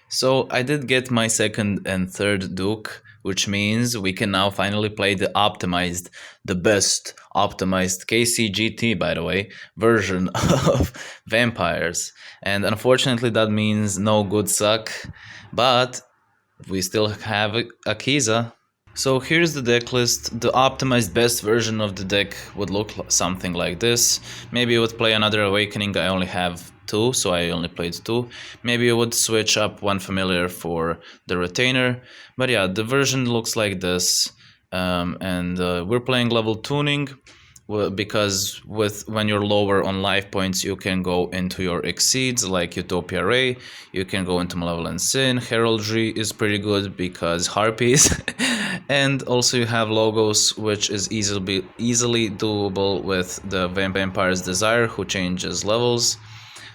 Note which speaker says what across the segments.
Speaker 1: So I did get my second and third Duke, which means we can now finally play the best optimized KCGT, by the way, version of vampires. And unfortunately, that means no good suck, but we still have a Kiza. So here's the deck list. The optimized best version of the deck would look something like this. Maybe I would play another Awakening. I only have two, so I only played two. Maybe I would switch up one familiar for the Retainer. But yeah, the version looks like this. And we're playing level tuning. Because when you're lower on life points, you can go into your exceeds like Utopia Ray. You can go into Malevolent Sin. Heraldry is pretty good because Harpies. And also you have Logos, which is easily doable with the Vampire's Desire, who changes levels.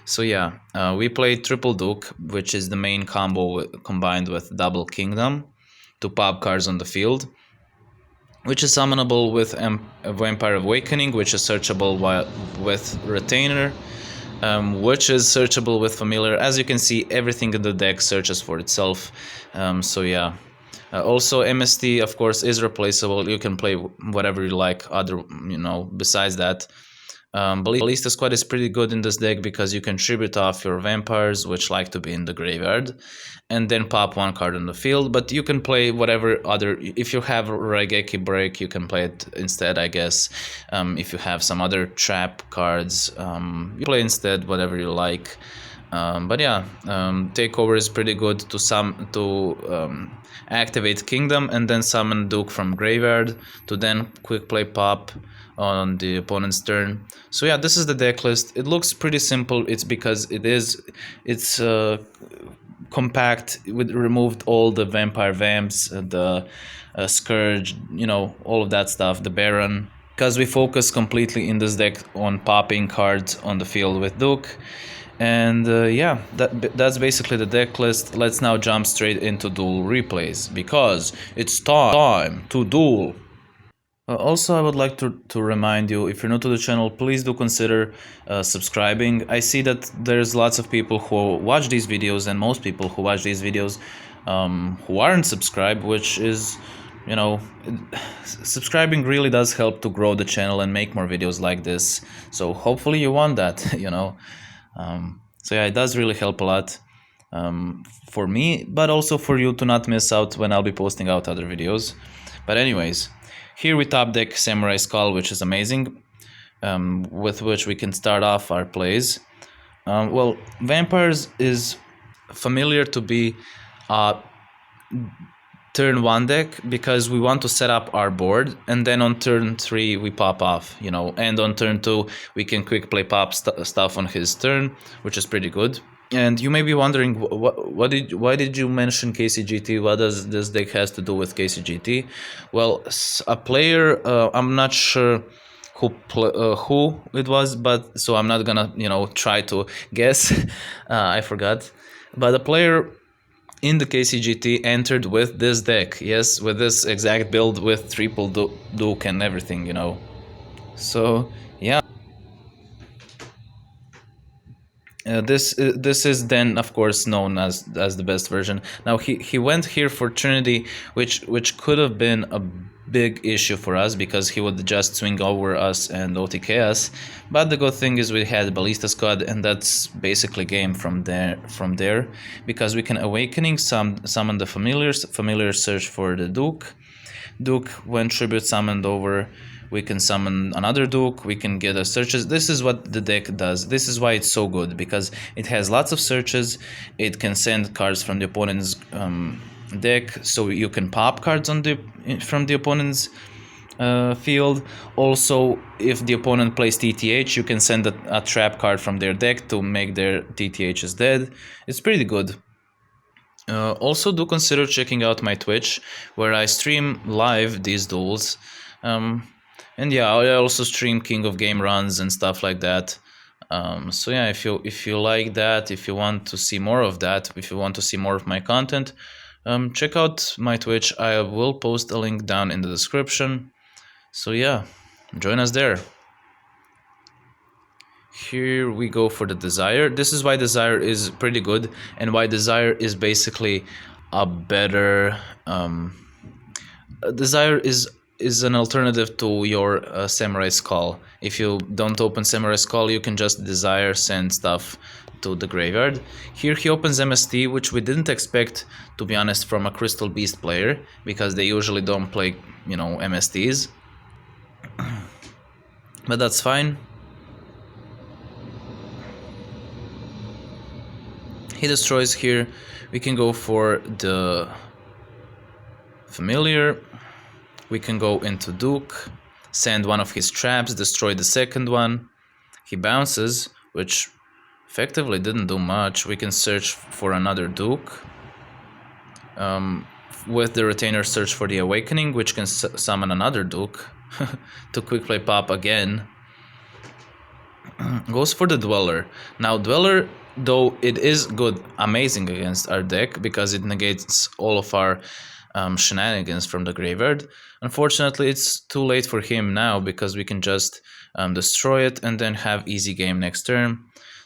Speaker 1: So yeah, we played Triple Duke, which is the main combo combined with Double Kingdom to pop cards on the field, which is summonable with Vampire Awakening, which is searchable with Retainer, which is searchable with Familiar. As you can see, everything in the deck searches for itself. So yeah. Also, MST, of course, is replaceable. You can play whatever you like, besides that. Ballista Squad is pretty good in this deck because you can tribute off your vampires, which like to be in the graveyard, and then pop one card on the field. But you can play whatever other. If you have Raigeki Break, you can play it instead, I guess. If you have some other trap cards, you play instead whatever you like. But yeah, Takeover is pretty good to activate Kingdom and then summon Duke from graveyard to then quick play pop on the opponent's turn. So yeah, this is the deck list. It looks pretty simple. It's because it's compact. We removed all the Vampire Vamps, the Scourge, all of that stuff, the Baron, because we focus completely in this deck on popping cards on the field with Duke. And yeah, that's basically the deck list. Let's now jump straight into Duel Replays, because it's time to duel. Also, I would like to remind you, if you're new to the channel, please do consider subscribing. I see that there's lots of people who watch these videos, and most people who watch these videos who aren't subscribed, which is, subscribing really does help to grow the channel and make more videos like this. So hopefully you want that, so yeah, it does really help a lot for me, but also for you to not miss out when I'll be posting out other videos. But anyways, here we top deck Samurai Skull, which is amazing, with which we can start off our plays. Well, Vampires is familiar to be turn 1 deck because we want to set up our board, and then on turn 3 we pop off, and on turn 2 we can quick play pop stuff on his turn, which is pretty good. And you may be wondering, why did you mention KCGT? What does this deck has to do with KCGT? Well, a player, I'm not sure who it was, but so I'm not gonna try to guess. I forgot, but a player in the KCGT entered with this deck, yes, with this exact build with triple Duke and everything, So yeah. This is then of course known as the best version. Now he went here for Trinity, which could have been a big issue for us because he would just swing over us and OTK us. But the good thing is we had Ballista Squad, and that's basically game from there because we can Awakening summon the familiar search for the Duke. When tribute summoned over, we can summon another Duke, we can get a searches. This is what the deck does. This is why it's so good, because it has lots of searches. It can send cards from the opponent's deck, so you can pop cards from the opponent's field. Also, if the opponent plays TTH, you can send a trap card from their deck to make their TTHs dead. It's pretty good. Also, do consider checking out my Twitch, where I stream live these duels. And yeah, I also stream King of Game runs and stuff like that. So yeah, if you like that, if you want to see more of that, if you want to see more of my content, check out my Twitch. I will post a link down in the description. So yeah, join us there. Here we go for the Desire. This is why Desire is pretty good, and why Desire is basically a better Desire is an alternative to your Samurai Skull. If you don't open Samurai Skull, you can just Desire, send stuff to the graveyard. Here he opens MST, which we didn't expect, to be honest, from a Crystal Beast player, because they usually don't play, you know, MSTs. But that's fine. He destroys here. We can go for the Familiar. We can go into Duke, send one of his traps, destroy the second one. He bounces, which effectively didn't do much. We can search for another Duke. With the Retainer, search for the Awakening, which can summon another Duke to quick play pop again. Goes for the Dweller. Now Dweller, though it is good, amazing against our deck because it negates all of our shenanigans from the graveyard. Unfortunately, it's too late for him now because we can just destroy it and then have easy game next turn.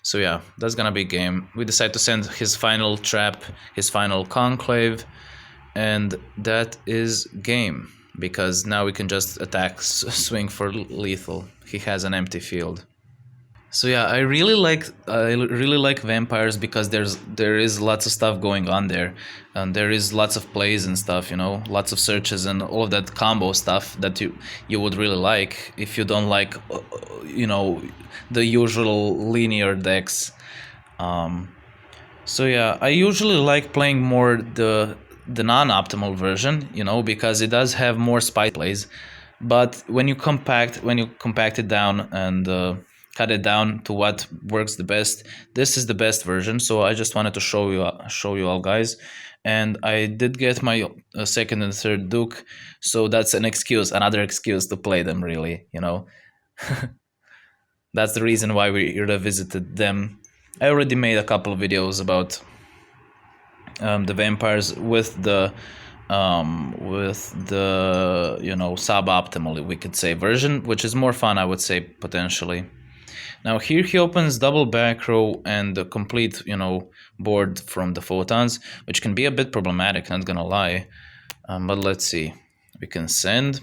Speaker 1: So yeah, that's gonna be game. We decide to send his final trap, his final conclave, and that is game because now we can just attack, swing for lethal. He has an empty field. So yeah, I really like vampires because there is lots of stuff going on there, and there is lots of plays and stuff, you know, lots of searches and all of that combo stuff that you would really like if you don't like, you know, the usual linear decks. So yeah, I usually like playing more the non-optimal version, you know, because it does have more spice plays, but when you compact it down and cut it down to what works the best, this is the best version. So I just wanted to show you all guys, and I did get my second and third Duke, so that's another excuse to play them, really, you know. That's the reason why we revisited them. I already made a couple of videos about the vampires with the you know, suboptimally, we could say, version, which is more fun, I would say, potentially. Now here he opens double back row and the complete, you know, board from the photons, which can be a bit problematic, not gonna lie. But let's see. We can send.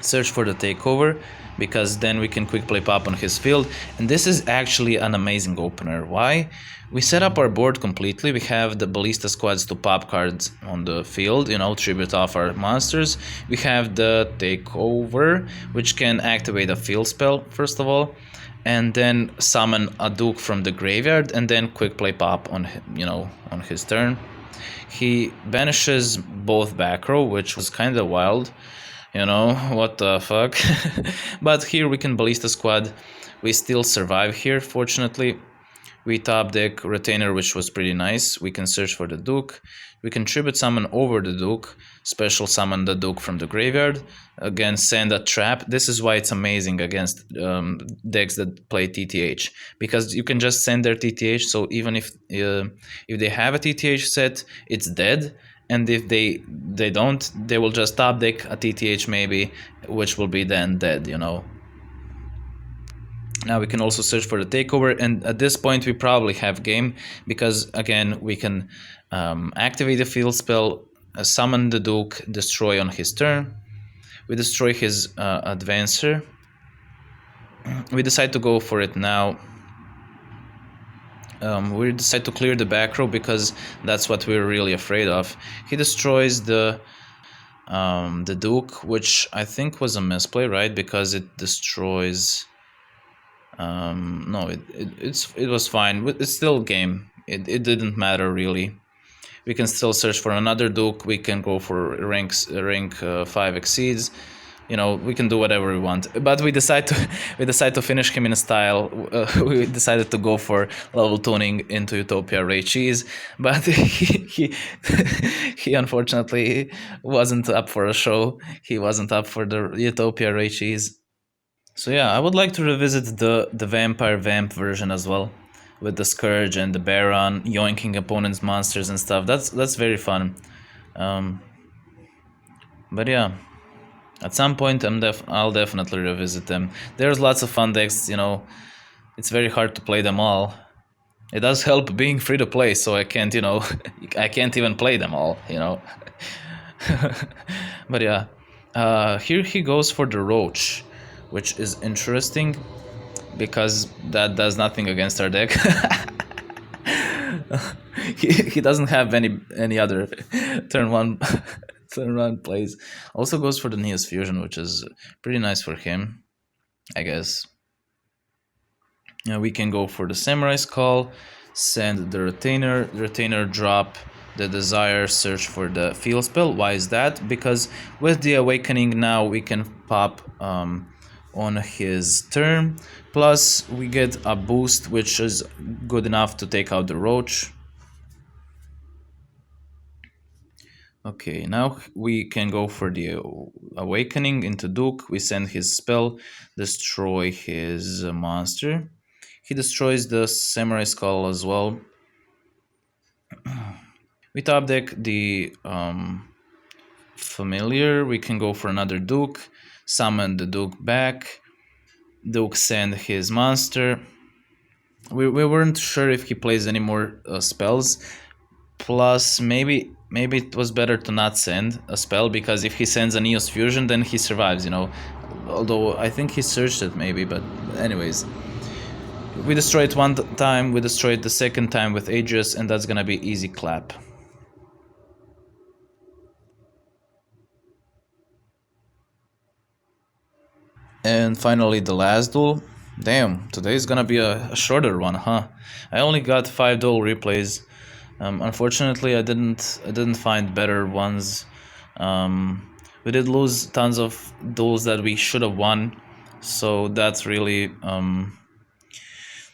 Speaker 1: Search for the takeover, because then we can quick play pop on his field, and this is actually an amazing opener. Why? We set up our board completely. We have the ballista squads to pop cards on the field, you know, tribute off our monsters. We have the takeover, which can activate a field spell first of all, and then summon a Duke from the graveyard, and then quick play pop on, you know, on his turn. He banishes both back row, which was kind of wild. You know, what the fuck. But here we can ballista squad. We still survive here, fortunately. We top deck Retainer, which was pretty nice. We can search for the Duke. We can tribute summon over the Duke. Special summon the Duke from the graveyard. Again, send a trap. This is why it's amazing against decks that play TTH. Because you can just send their TTH, so even if they have a TTH set, it's dead. And if they don't, they will just top deck a TTH maybe, which will be then dead, you know. Now we can also search for the takeover, and at this point we probably have game, because again we can activate the field spell, summon the Duke, destroy on his turn. We destroy his advancer. We decide to go for it now. We decide to clear the back row because that's what we're really afraid of. He destroys the Duke, which I think was a misplay, right? Because it destroys. No, it was fine. It's still game. It didn't matter really. We can still search for another Duke. We can go for rank 5 exceeds. You know, we can do whatever we want, but we decide to finish him in a style. We decided to go for level tuning into Utopia Ray Cheese, but he unfortunately wasn't up for a show. He wasn't up for the Utopia Ray Cheese. So yeah, I would like to revisit the Vampire Vamp version as well, with the Scourge and the Baron yoinking opponents' monsters and stuff. That's very fun. But yeah. At some point, I'll definitely revisit them. There's lots of fun decks, you know. It's very hard to play them all. It does help being free to play, so I can't, you know, I can't even play them all, you know. But yeah, here he goes for the Roach, which is interesting because that does nothing against our deck. he doesn't have any other turn one plays. Also goes for the Neos Fusion, which is pretty nice for him, I guess. We can go for the Samurai Skull, send the retainer drop the Desire, search for the field spell. Why is that? Because with the Awakening now we can pop on his turn, plus we get a boost which is good enough to take out the Roach. Okay, now we can go for the Awakening into Duke. We send his spell, destroy his monster. He destroys the Samurai Skull as well. We top deck the Familiar. We can go for another Duke, summon the Duke back. Duke send his monster. We weren't sure if he plays any more spells. Plus, maybe it was better to not send a spell, because if he sends a Neos Fusion, then he survives, you know. Although I think he searched it maybe, but anyways. We destroy it one time, we destroy it the second time with Aegis, and that's gonna be easy clap. And finally the last duel. Damn, today's gonna be a shorter one, huh? I only got 5 duel replays. Unfortunately, I didn't find better ones. We did lose tons of duels that we should have won, so that's really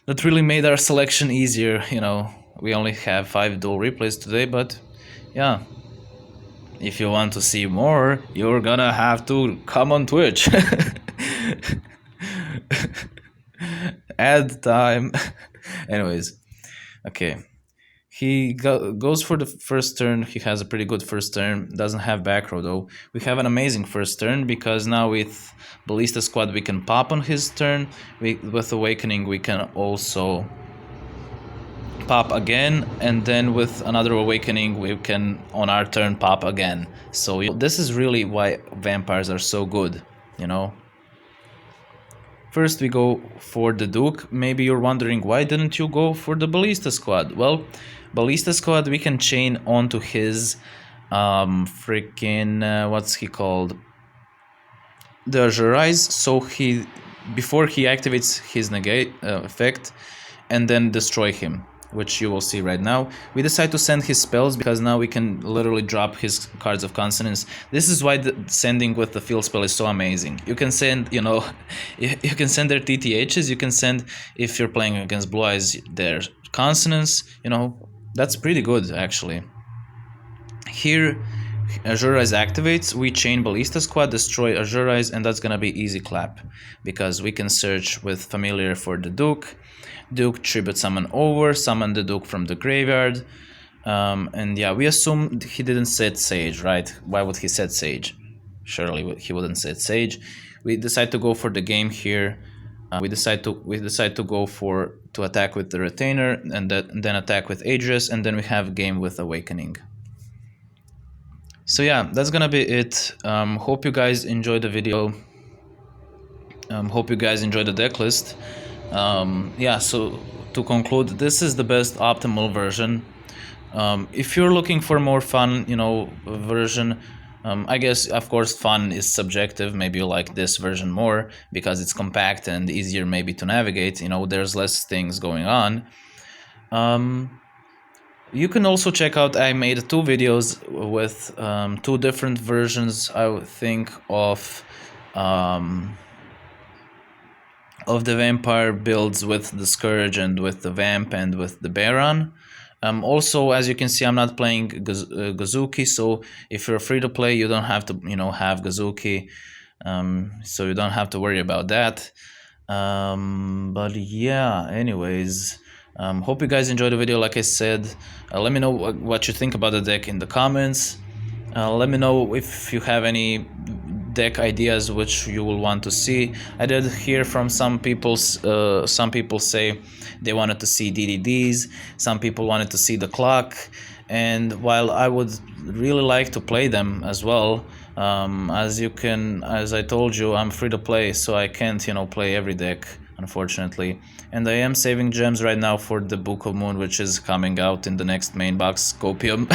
Speaker 1: that really made our selection easier. You know, we only have 5 duel replays today, but yeah. If you want to see more, you're gonna have to come on Twitch. Ad time. Anyways, okay. He goes for the first turn. He has a pretty good first turn. Doesn't have back row though. We have an amazing first turn because now with Ballista Squad we can pop on his turn. With Awakening we can also pop again, and then with another Awakening we can on our turn pop again. So this is really why vampires are so good, you know. First we go for the Duke. Maybe you're wondering, why didn't you go for the Ballista Squad? Well, Ballista Squad we can chain onto his freaking what's he called, the Rise, so he before he activates his negate effect, and then destroy him, which you will see right now. We decide to send his spells because now we can literally drop his cards of consonance. This is why the sending with the field spell is so amazing. You can send, you know, you can send their TTHs, you can send, if you're playing against Blue Eyes, their consonants, you know, that's pretty good actually. Here, Azure Rise activates, we chain Ballista Squad, destroy Azure Rise, and that's gonna be easy clap, because we can search with Familiar for the Duke. Duke tribute summon over, summon the Duke from the graveyard, and yeah, we assume he didn't set Sage, right? Why would he set Sage? Surely he wouldn't set Sage. We decide to go for the game here. We decide to go to attack with the Retainer, and then attack with Aegis, and then we have game with Awakening. So yeah, that's gonna be it. Hope you guys enjoyed the video. Hope you guys enjoyed the deck list. Yeah, so to conclude, this is the best optimal version. If you're looking for more fun, you know, version, I guess of course fun is subjective. Maybe you like this version more because it's compact and easier maybe to navigate, you know, there's less things going on. You can also check out, I made 2 videos with 2 different versions, I would think, of the vampire builds with the Scourge and with the Vamp and with the Baron. Also, as you can see, I'm not playing Gazuki, so if you're free to play, you don't have to, you know, have Gazuki, so you don't have to worry about that. But yeah, anyways, hope you guys enjoyed the video. Like I said, let me know what you think about the deck in the comments. Let me know if you have any deck ideas which you will want to see. I did hear from some people say they wanted to see DDDs, some people wanted to see the clock, and while I would really like to play them as well, as I told you, I'm free to play, so I can't, play every deck, unfortunately. And I am saving gems right now for the Book of Moon, which is coming out in the next main box, Copium.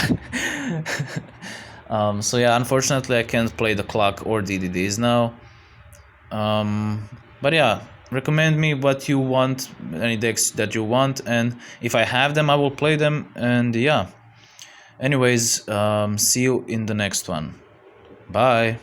Speaker 1: So yeah, unfortunately I can't play the clock or DDDs now. But yeah, recommend me what you want, any decks that you want, and if I have them I will play them. And yeah, anyways, see you in the next one. Bye.